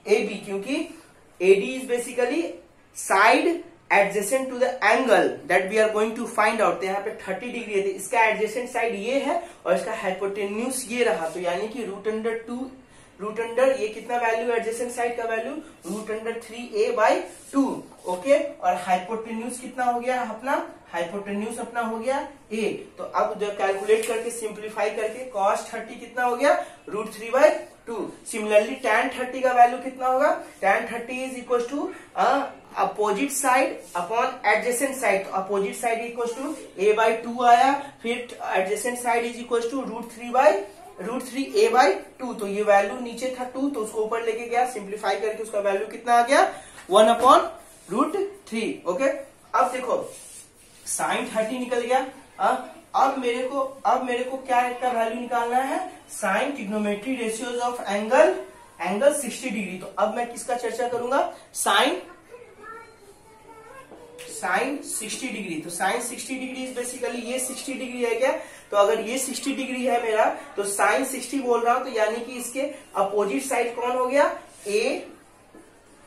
ए B, क्योंकि AD is basically side adjacent to the angle that we are going to find out. यहाँ पे 30 degree है, इसका adjacent side ये है और इसका हाइपोटेन्यूज ये रहा, तो यानी कि रूट अंडर ये कितना वैल्यू एडजेसेंट साइड का वैल्यू √3a/2। ओके, और हाइपोटेन्यूज कितना हो गया अपना, हाइपोटेन्यूज अपना हो गया a। तो अब जब कैलकुलेट करके सिंप्लीफाई करके cos 30 कितना हो गया √3/2। सिमिलरली tan 30 का वैल्यू कितना होगा, tan 30 is equal to opposite side upon adjacent side. तो opposite side equal to a/2 आया, फिर adjacent side is equal to √3a/2। तो ये वैल्यू नीचे था 2, तो उसको ऊपर लेके गया, सिंप्लीफाई करके उसका वैल्यू कितना आ गया 1/√3। ओके, अब देखो sin 30 निकल गया। अब मेरे को क्या का वैल्यू निकालना है, sine trigonometry ratios of angle 60 degree. तो अब मैं किसका चर्चा करूंगा, साइन 60 डिग्री। तो साइन 60 डिग्री इज बेसिकली ये 60 डिग्री है क्या, तो अगर ये 60 डिग्री है मेरा, तो साइन 60 बोल रहा हूं, तो यानी कि इसके अपोजिट साइड कौन हो गया, A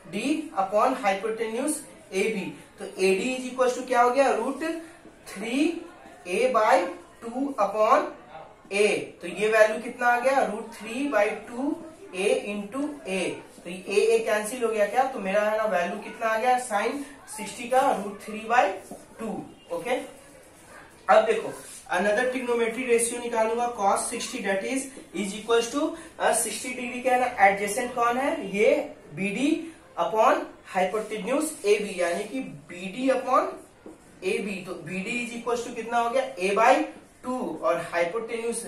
D upon hypotenuse A B. तो A D is equal to क्या हो गया √3a/2 अपॉन ए। तो ये वैल्यू कितना आ गया √3/2a इंटू ए। तो ए कैंसिल हो गया क्या, तो मेरा है ना वैल्यू कितना आ गया साइन 60 का √3/2। ओके, अब देखो अनदर ट्रिग्नोमेट्री रेशियो निकालूंगा cos 60 that is equal to 60 degree का है ना एडजेसेंट कौन है, ये BD अपॉन हाइपोटेन्यूज AB, यानी कि BD अपॉन AB। तो BD इज इक्वल टू कितना हो गया a/2 और हाइपोटेन्यूज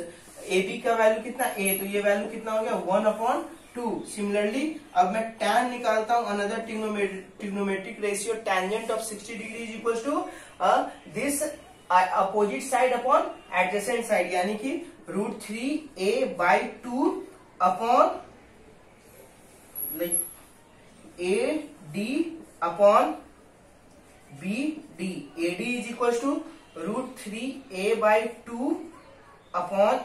AB का वैल्यू कितना a, तो ये वैल्यू कितना हो गया 1/2। सिमिलरली अब मैं tan निकालता हूं, another trigonometric ratio tangent of 60 degree is equal to this opposite side upon adjacent side, यानी कि √3a/2 upon AD upon BD। AD is equal to √3a/2 upon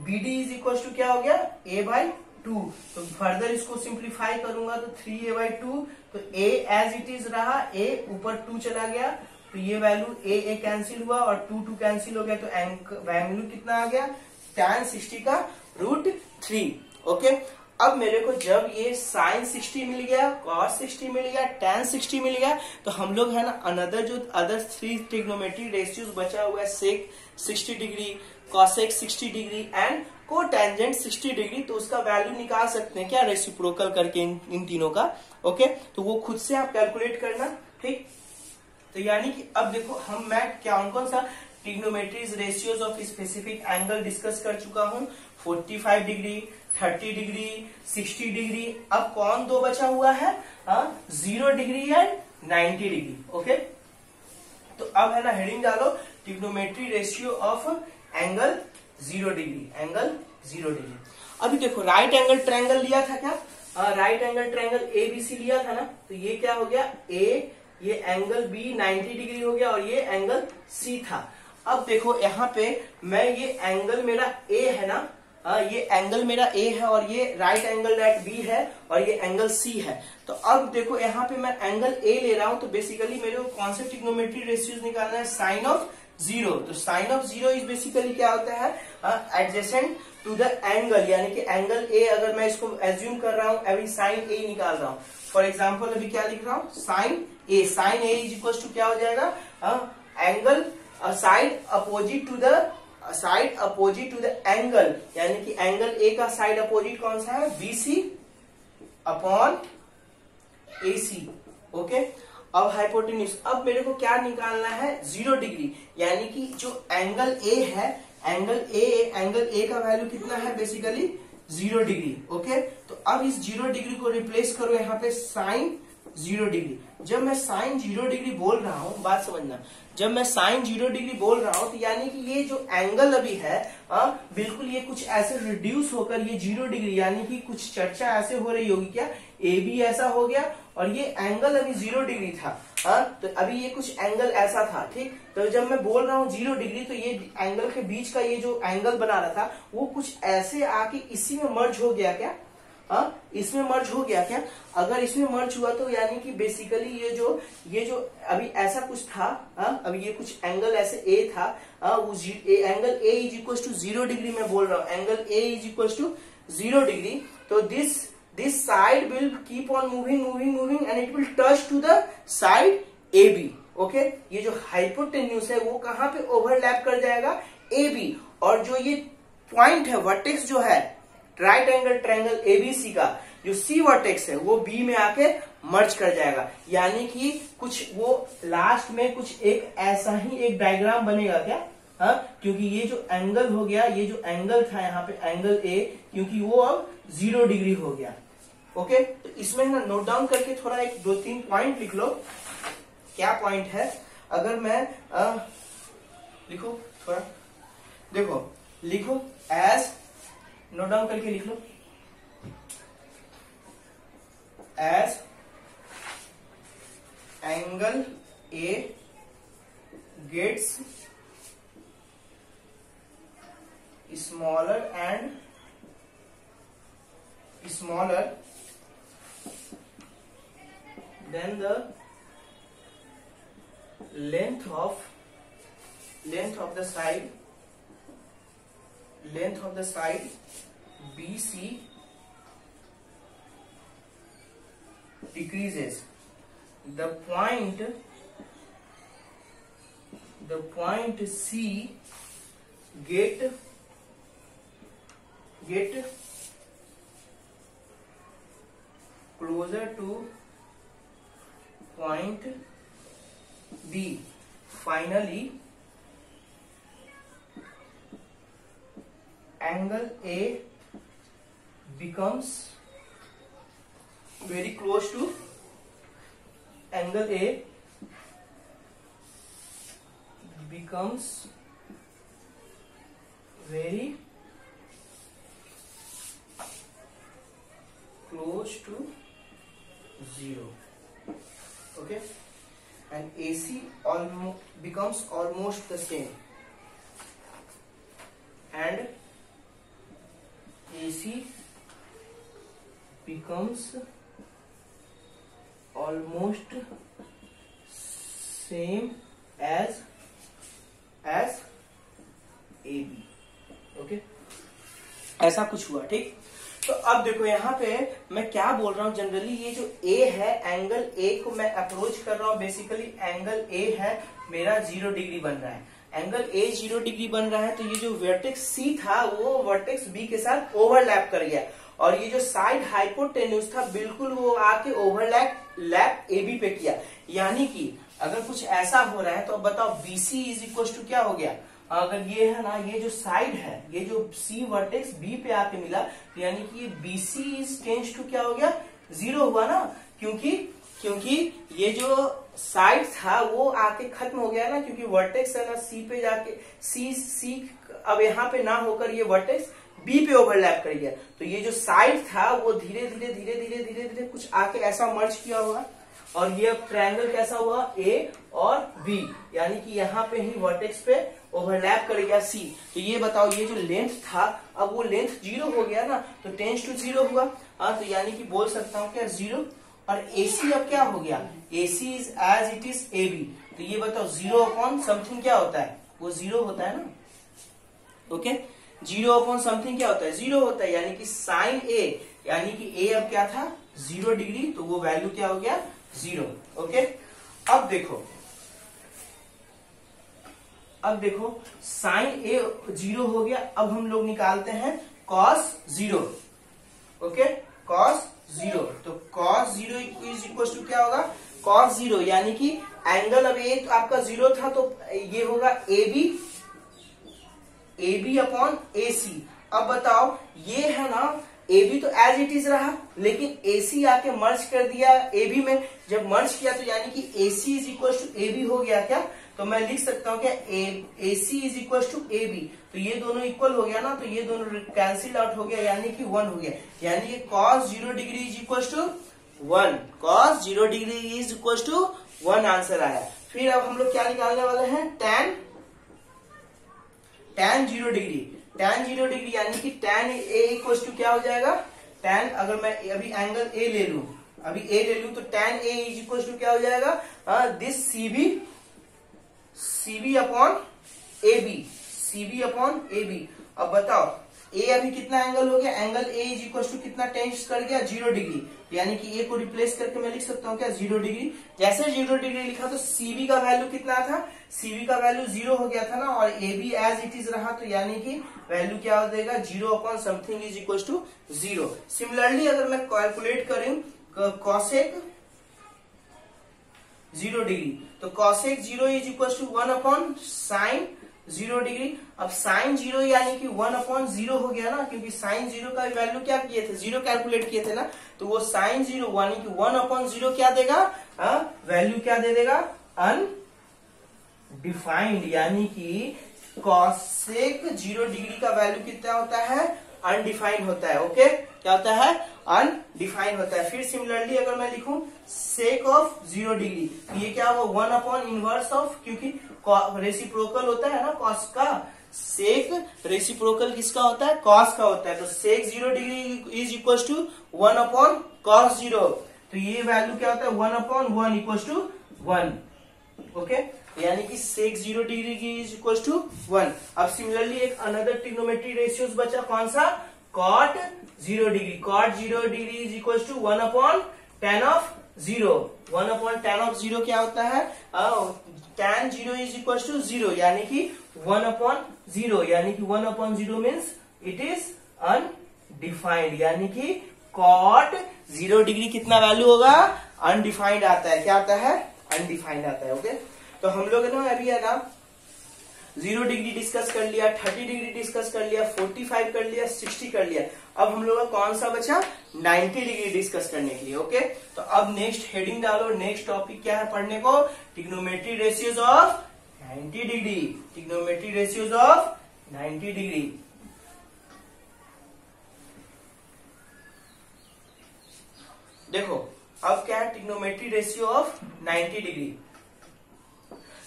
BD is equal to क्या हो गया a/2। तो further इसको simplify करूंगा तो 3a/2, तो a एज इट इज रहा, a ऊपर 2 चला गया, तो ये वैल्यू a कैंसिल हुआ और 2 कैंसिल हो गया, तो वैल्यू कितना आ गया tan 60 का √3। ओके, अब मेरे को जब ये sin 60 मिल गया, cos 60 मिल गया, tan 60 मिल गया, तो हम लोग है ना अदर 3 ट्रिग्नोमेट्री रेशियोज बचा हुआ है sec 60 degree, cosec 60 degree and cotangent 60 degree. तो उसका वैल्यू निकाल सकते हैं क्या, रेसिप्रोकल करके इन तीनों का। ओके, तो वो खुद से आप कैलकुलेट करना, ठीक। तो यानी कि अब देखो मैं कौन सा trigonometries ratios of specific angle discuss कर चुका हूं, 45 डिग्री, 30 डिग्री, 60 डिग्री। अब कौन दो बचा हुआ है, 0 डिग्री एंड 90 डिग्री। ओके, तो अब है ना हेडिंग डालो trigonometry ratio of angle 0 degree. अभी देखो राइट एंगल ट्रायंगल लिया था क्या, राइट एंगल ट्रायंगल ABC लिया था ना, तो ये क्या हो गया A, ये एंगल B 90 डिग्री हो गया और ये एंगल C था। अब देखो यहाँ पे मैं ये एंगल मेरा A है ना, ये एंगल मेरा A है और ये राइट एंगल दैट B है और ये एंगल C है। तो अब देखो यहाँ पे मैं एंगल A ले रहा हूं, तो बेसिकली मेरे को कौन से ट्रिग्नोमेट्री रेशियोज निकालना है, साइन ऑफ 0। तो साइन ऑफ 0 इज बेसिकली क्या होता है, एडजेसेंट टू द एंगल, यानी कि एंगल A अगर मैं इसको एज्यूम कर रहा हूं, अभी साइन A निकाल रहा हूं। फॉर एग्जाम्पल अभी क्या लिख रहा हूं, sine A is equal to क्या हो जाएगा, angle side opposite to the angle, यानी कि एंगल A का साइड अपोजिट कौन सा है, BC अपॉन AC। ओके, अब हाइपोटेन्यूज, अब मेरे को क्या निकालना है 0 डिग्री, यानी कि जो एंगल A है, एंगल A का वैल्यू कितना है बेसिकली 0 डिग्री। ओके, तो अब इस 0 डिग्री को रिप्लेस करो यहाँ पे साइन 0 डिग्री। जब मैं साइन 0 डिग्री बोल रहा हूं, बात समझना, जब मैं साइन 0 डिग्री बोल रहा हूं तो यानी कि ये जो एंगल अभी है बिल्कुल ये कुछ ऐसे रिड्यूस होकर ये 0 डिग्री, यानी कि कुछ चर्चा ऐसे हो रही होगी क्या, ए बी ऐसा हो गया और ये एंगल अभी 0 डिग्री था, तो अभी ये कुछ एंगल ऐसा था, ठीक। तो जब मैं बोल रहा हूँ 0 डिग्री, तो ये एंगल के बीच का ये जो एंगल बना रहा था वो कुछ ऐसे आके इसी में मर्ज हो गया क्या, इसमें मर्ज हो गया क्या? अगर इसमें मर्ज हुआ तो यानी कि बेसिकली ये जो अभी ऐसा कुछ था, अभी ये कुछ एंगल ऐसे ए था, वो angle A is equal to 0 degree मैं बोल रहा हूँ, angle A is equal to 0 degree. तो this side will keep on moving and it will touch to the side A B. Okay, ये जो हाइपोटेन्यूज है वो कहां पे ओवरलैप कर जाएगा? A B. और जो ये पॉइंट है, वर्टेक्स जो है राइट एंगल ट्रायंगल एबीसी का, जो सी वर्टेक्स है वो बी में आके मर्ज कर जाएगा। यानी कि कुछ वो लास्ट में कुछ एक ऐसा ही एक डायग्राम बनेगा क्या? क्योंकि ये जो एंगल हो गया, ये जो एंगल था यहाँ पे एंगल ए, क्योंकि वो अब 0 डिग्री हो गया। ओके, तो इसमें ना नोट डाउन करके थोड़ा 1-2-3 पॉइंट लिख लो। क्या पॉइंट है? अगर मैं लिखो थोड़ा, देखो लिखो एज, नोट डाउन करके लिख लो, as angle A gets smaller and smaller, then the length of the side BC decreases. The point C get closer to point B. Finally, angle A becomes very close to angle A becomes very close to 0. Okay, and AC becomes almost the same, and AC becomes almost same as AB. Okay, ऐसा कुछ हुआ। ठीक, तो अब देखो यहाँ पे मैं क्या बोल रहा हूँ, जनरली ये जो A है, एंगल A को मैं अप्रोच कर रहा हूँ, बेसिकली एंगल A है मेरा 0 डिग्री बन रहा है, एंगल A 0 डिग्री बन रहा है। तो ये जो वर्टेक्स C था वो वर्टेक्स B के साथ ओवरलैप कर गया, और ये जो साइड हाइपोटेन्यूज था बिल्कुल वो आके ओवरलैप AB पे किया। यानी कि अगर कुछ ऐसा हो रहा है तो अब बताओ BC इज इक्वल टू क्या हो गया? अगर ये है ना, ये जो साइड है, ये जो C वर्टेक्स B पे आके मिला, तो यानी कि ये BC इज टेंड्स टू क्या हो गया? 0 हुआ ना, क्योंकि ये जो साइड था वो आके खत्म हो गया ना, क्योंकि वर्टेक्स है ना C पे जाके C अब यहाँ पे ना होकर ये वर्टेक्स B पे ओवरलैप कर गया। तो ये जो साइड था वो धीरे धीरे कुछ आके ऐसा मर्ज किया होगा, और ये अब ट्रायंगल कैसा हुआ? A और B, यानी कि यहाँ पे ही वर्टेक्स पे ओवरलैप कर गया C। तो ये बताओ, ये जो लेंथ था अब वो लेंथ 0 हो गया ना, तो टेंड्स टू 0 हुआ। तो यानी कि बोल सकता हूँ क्या? 0। और AC अब क्या हो गया? AC is as it is AB। तो ये बताओ 0 अपॉन समथिंग क्या होता है? वो 0 होता है ना। ओके, 0 अपॉन समथिंग क्या होता है? 0 होता है, यानी कि साइन A, यानी कि A अब क्या था? 0 डिग्री, तो वो वैल्यू क्या हो गया? 0। ओके, अब देखो साइन A 0 हो गया। अब हम लोग निकालते हैं कॉस 0। ओके, कॉस 0, तो कॉस 0 इज इक्वल टू क्या होगा? कॉस 0, यानी कि एंगल अब A आपका 0 था तो ये होगा AB अपॉन AC। अब बताओ, ये है ना AB तो एज इट इज रहा, लेकिन AC आके मर्ज कर दिया AB में। जब मर्ज किया तो यानी कि AC is equal to AB हो गया क्या? तो मैं लिख सकता हूँ क्या? AC is equal to AB। तो ये दोनों इक्वल हो गया ना, तो ये दोनों कैंसिल आउट हो गया, यानी कि 1 हो गया। यानी कि cos 0 degree is equal to 1, cos 0 degree is equal to 1 answer आया। फिर अब हम लोग क्या निकालने वाले हैं? tan 0 डिग्री, tan 0 डिग्री यानी कि tan A इक्वल टू क्या हो जाएगा? tan अगर मैं अभी एंगल ए ले लूं, तो tan A is equal to क्या हो जाएगा, दिस CB अपॉन AB। अब बताओ A अभी कितना एंगल हो गया, angle A is equal to कितना टेंस कर गया, 0 डिग्री। यानी कि A को रिप्लेस करके मैं लिख सकता हूँ क्या, 0 डिग्री। जैसे 0 डिग्री लिखा तो CB का वैल्यू कितना था, CB का वैल्यू 0 हो गया था ना, और AB एज इट इज रहा, तो यानी कि वैल्यू क्या हो जाएगा, 0 upon something is equal to 0। Similarly अगर मैं कैलकुलेट करूं कॉसेक 0 डिग्री, तो cosec 0 is equal to 1 upon sine 0 degree. अब साइन 0 यानी कि 1 अपॉन 0 हो गया ना, क्योंकि साइन 0 का वैल्यू क्या किए थे, 0 कैलकुलेट किए थे ना, तो वो साइन 0 यानी कि 1 अपॉन 0 क्या देगा, वैल्यू क्या दे देगा, अनडिफाइंड। यानी कि कॉसेक 0 डिग्री का वैल्यू कितना होता है, अनडिफाइंड होता है। ओके, क्या होता है, अनडिफाइंड होता है। फिर सिमिलरली अगर मैं लिखूं सेक ऑफ 0 डिग्री, तो ये क्या होगा, 1 अपॉन इनवर्स ऑफ, क्योंकि रेसिप्रोकल होता है ना कॉस का, सेक रेसिप्रोकल किसका होता है, कॉस का होता है। तो sec 0 degree is equal to 1 upon cos 0, तो ये वैल्यू क्या होता है, 1 अपॉन 1 इक्वल टू 1। ओके, यानी कि सेक 0 डिग्री की इज इक्वल टू 1। अब सिमिलरली एक अनदर ट्रिग्नोमेट्री रेशियोज बचा, कौन सा, cot 0 degree. Cot 0 degree is equal to 1 upon tan of 0। 1 upon tan of 0 क्या होता है, tan 0 इज इक्वल टू 0, यानी कि 1 अपॉन 0, यानी कि 1 upon 0 means it is undefined. यानी कि कॉट 0 डिग्री कितना वैल्यू होगा, अनडिफाइंड आता है। क्या आता है, अनडिफाइंड आता है। ओके, तो हम लोग ना अभी है ना 0 डिग्री डिस्कस कर लिया, 30 डिग्री डिस्कस कर लिया, 45 कर लिया, 60 कर लिया। अब हम लोग का कौन सा बचा, 90 डिग्री डिस्कस करने के लिए। ओके, तो अब नेक्स्ट हेडिंग डालो, नेक्स्ट टॉपिक क्या है पढ़ने को, trigonometry ratios of 90 degree. Trigonometry ratios of 90 degree. देखो अब क्या है, ट्रिग्नोमेट्री रेशियो ऑफ 90 डिग्री।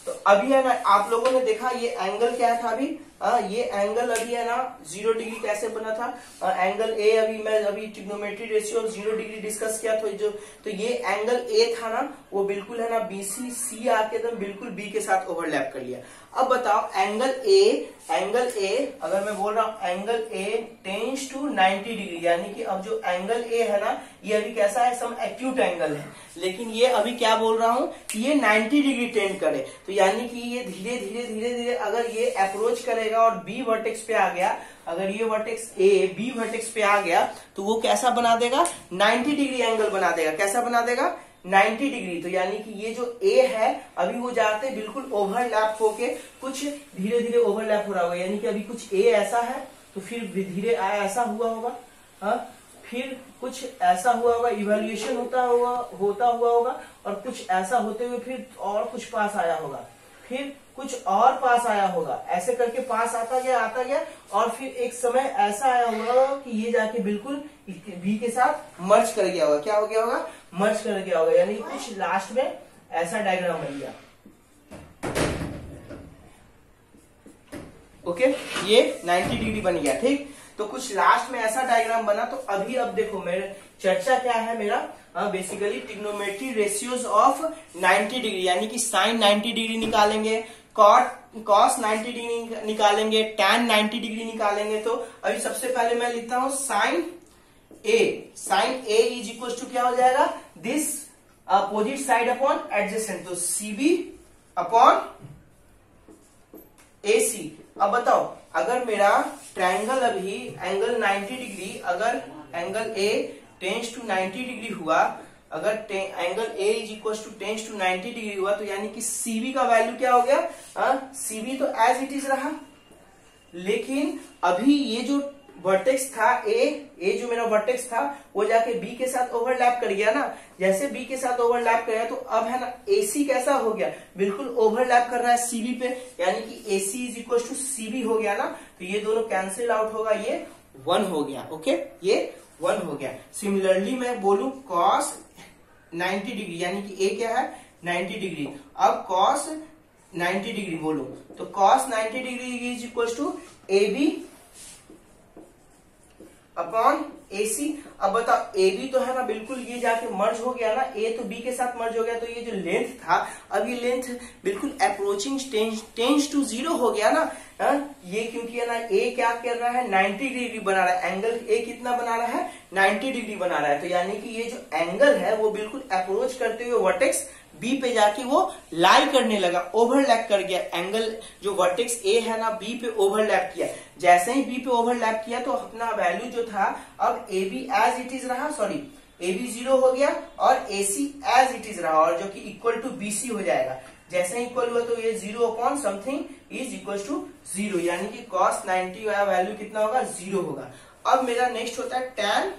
तो अभी है ना आप लोगों ने देखा ये एंगल क्या था अभी, ये एंगल अभी है ना 0 डिग्री कैसे बना था, एंगल ए अभी मैं अभी ट्रिग्नोमेट्री रेशियो 0 डिग्री डिस्कस किया तो ये एंगल ए था ना, वो बिल्कुल है ना BC C आके एकदम बिल्कुल B के साथ ओवरलैप कर लिया। अब बताओ एंगल ए अगर मैं बोल रहा हूं angle A tends to 90 degree, यानी कि अब जो एंगल ए है ना ये अभी कैसा है, सम एक्यूट एंगल है, लेकिन ये अभी क्या बोल रहा हूं कि ये 90 डिग्री टेंड करे। तो यानी कि ये धीरे धीरे अगर ये अप्रोच करेगा और बी वर्टेक्स पे आ गया, अगर ये वर्टेक्स ए बी वर्टेक्स पे आ गया तो वो कैसा बना देगा, 90 डिग्री एंगल बना देगा। कैसा बना देगा, 90 डिग्री। तो यानी कि ये जो ए है अभी वो जाते बिल्कुल ओवरलैप होके कुछ धीरे धीरे ओवरलैप हो रहा होगा, यानी कि अभी कुछ ए ऐसा है तो फिर धीरे ऐसा हुआ होगा, फिर कुछ ऐसा हुआ होगा, इवैल्यूएशन होता हुआ होगा, और कुछ ऐसा होते हुए फिर और कुछ पास आया होगा, फिर कुछ और पास आया होगा, ऐसे करके पास आता गया और फिर एक समय ऐसा आया होगा कि ये जाके बिल्कुल बी के साथ मर्ज कर गया होगा। क्या हो गया होगा, मर्ज कर गया होगा, यानी कुछ लास्ट में ऐसा डायग्राम बन गया। ओके, ये 90 डिग्री बन गया, ठीक। तो कुछ लास्ट में ऐसा डायग्राम बना। तो अभी अब देखो मेरे चर्चा क्या है मेरा, basically trigonometry ratios of 90 degree, यानी कि साइन 90 डिग्री निकालेंगे, कॉस 90 डिग्री निकालेंगे, tan 90 डिग्री निकालेंगे। तो अभी सबसे पहले मैं लिखता हूं sine A is equal to क्या हो जाएगा, this opposite side upon adjacent, तो CB अपॉन AC। अब बताओ अगर मेरा ट्रायंगल अभी एंगल 90 डिग्री, अगर angle A tends to 90 degree हुआ, अगर angle A is equal to tense to 90 degree हुआ, तो यानी कि CB का वैल्यू क्या हो गया, CB तो एज इट इज रहा, लेकिन अभी ये जो वर्टेक्स था ए जो मेरा वर्टेक्स था वो जाके B के साथ ओवरलैप कर गया ना। जैसे B के साथ ओवरलैप कर गया तो अब है ना AC कैसा हो गया, बिल्कुल ओवरलैप कर रहा है CB पे, यानी कि AC is equal to CB हो गया ना। तो ये दोनों कैंसिल आउट होगा, ये 1 हो गया। ओके, ये 1 हो गया। सिमिलरली मैं बोलूं cos 90 डिग्री, यानी कि A क्या है 90 डिग्री। अब cos 90 डिग्री बोलूं तो cos 90 degree is equal to AB upon AC। अब बताओ AB तो है ना बिल्कुल ये जाके मर्ज हो गया ना, A तो B के साथ मर्ज हो गया, तो ये जो लेंथ था अब ये लेंथ बिल्कुल अप्रोचिंग टेंस टू 0 हो गया ना। ये क्योंकि है ना A क्या कर रहा है 90 डिग्री बना रहा है, एंगल A कितना बना रहा है 90 डिग्री बना रहा है। तो यानी कि ये जो एंगल है वो बिल्कुल अप्रोच करते हुए वर्टेक्स B पे जाके वो लाई करने लगा, ओवरलैप कर गया। एंगल जो वर्टेक्स A है ना B पे ओवरलैप किया, जैसे ही B पे ओवरलैप किया तो अपना वैल्यू जो था अब AB एज इट इज रहा, सॉरी AB 0 हो गया और AC एज इट इज रहा, और जो कि इक्वल टू BC हो जाएगा। जैसे इक्वल हुआ तो ये 0 upon something is equal to 0, यानी कि cos 90 का वैल्यू कितना होगा 0 होगा। अब मेरा नेक्स्ट होता है tan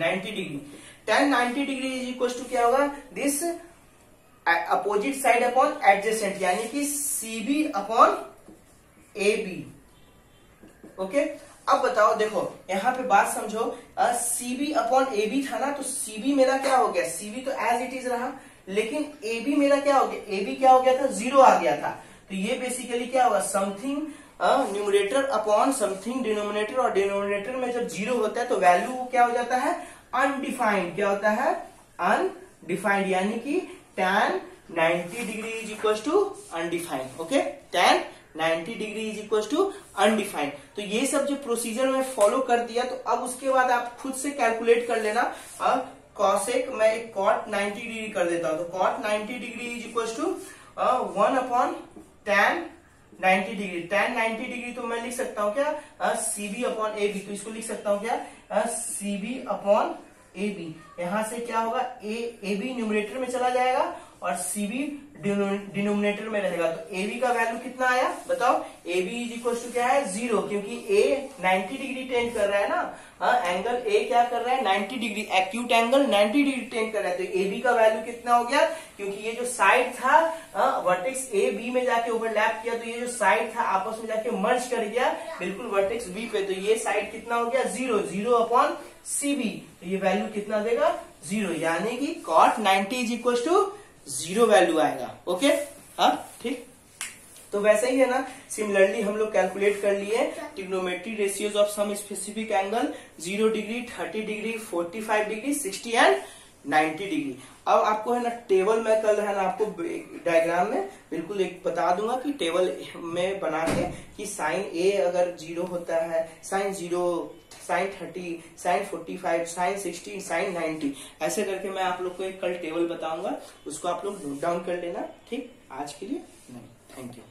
90 degree. tan 90 degree is equal to क्या होगा, this opposite side upon adjacent, यानी कि CB अपॉन AB। ओके, अब बताओ देखो यहाँ पे बात समझो, CB अपॉन AB था ना, तो CB मेरा क्या हो गया, CB तो एज इट इज रहा, लेकिन AB मेरा क्या हो गया, AB क्या हो गया था 0 आ गया था। तो ये बेसिकली क्या होगा, something numerator upon something denominator, और डिनोमिनेटर में जब 0 होता है तो वैल्यू क्या हो जाता है अनडिफाइंड। क्या होता है अनडिफाइंड, यानी कि tan 90 degree is equal to undefined. Okay, tan 90 degree is equal to undefined. तो ये सब जो प्रोसीजर में फॉलो कर दिया, तो अब उसके बाद आप खुद से कैलकुलेट कर लेना। कॉसेक मैं एक cot 90 डिग्री कर देता हूं, तो cot 90 degree is equal to 1 upon tan 90 degree. tan 90 degree तो मैं लिख सकता हूँ क्या CB अपॉन AB, तो इसको लिख सकता हूँ क्या CB अपॉन AB। यहां से क्या होगा AB न्यूमरेटर में चला जाएगा और CB डिनोमिनेटर में रहेगा। तो AB का वैल्यू कितना आया बताओ, AB इज इक्वल टू क्या है 0, क्योंकि A 90 डिग्री टेंड कर रहा है ना, एंगल A क्या कर रहा है 90 degree, acute angle 90 degree tend कर रहा है। तो AB का वैल्यू कितना हो गया, क्योंकि ये जो साइड था वर्टेक्स A B में जाके ओवरलैप किया, तो ये जो साइड था आपस में जाके मर्ज कर गया बिल्कुल वर्टेक्स B पे, तो ये साइड कितना हो गया 0 अपॉन CB। तो ये वैल्यू कितना देगा 0, यानी कि cot 90 is equal to 0 value आएगा। ओके, हाँ ठीक। तो वैसे ही है ना, सिमिलरली हम लोग कैलकुलेट कर लिए trigonometry ratios of some specific angle 0 degree 30 degree 45 degree 60 and 90 degree. अब आपको है ना टेबल में कल है ना आपको डायग्राम में बिल्कुल एक बता दूंगा कि टेबल में बना के कि साइन A अगर 0 होता है, sine 0, sine 30, sine 45, sine 60, sine 90, ऐसे करके मैं आप लोग को एक कल टेबल बताऊंगा, उसको आप लोग नोट डाउन कर लेना। ठीक, आज के लिए नहीं, थैंक यू।